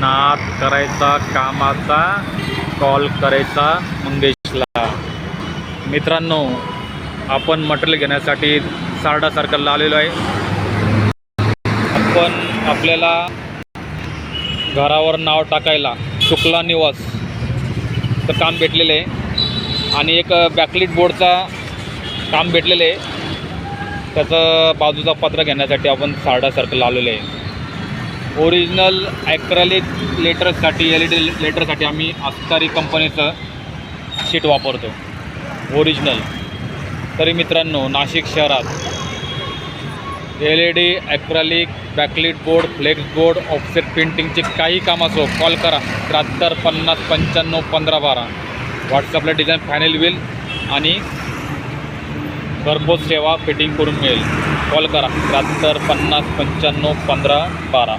नाद करायचा कामाचा, कॉल करायचा मंगेशला. मित्रांनो, आपण मटेरियल घेण्यासाठी सारडा सर्कलला आलेलो आहे. आपण आपल्याला घरावर नाव टाकायला शुक्ला निवास तर काम भेटलेलं आहे आणि एक बॅकलिट बोर्डचा काम भेटलेलं आहे. त्याचं बाजूचा पत्र घेण्यासाठी आपण सारडा सर्कलला आलेलो आहे. ओरिजिनल ॲक्रेलिक लेटर्ससाठी LED लेटरसाठी आम्ही अस्कारी कंपनीचं शीट वापरतो ओरिजिनल. तरी मित्रांनो, नाशिक शहरात LED acrylic backlit board, flex board, offset प्रिंटिंगचे काही काम असो, कॉल करा 73 50 95 15 12. व्हॉट्सअपला डिझाईन फायनल होईल आणि घरपोच सेवा फिटिंग करून मिळेल. कॉल करा 73 50 95 15 12.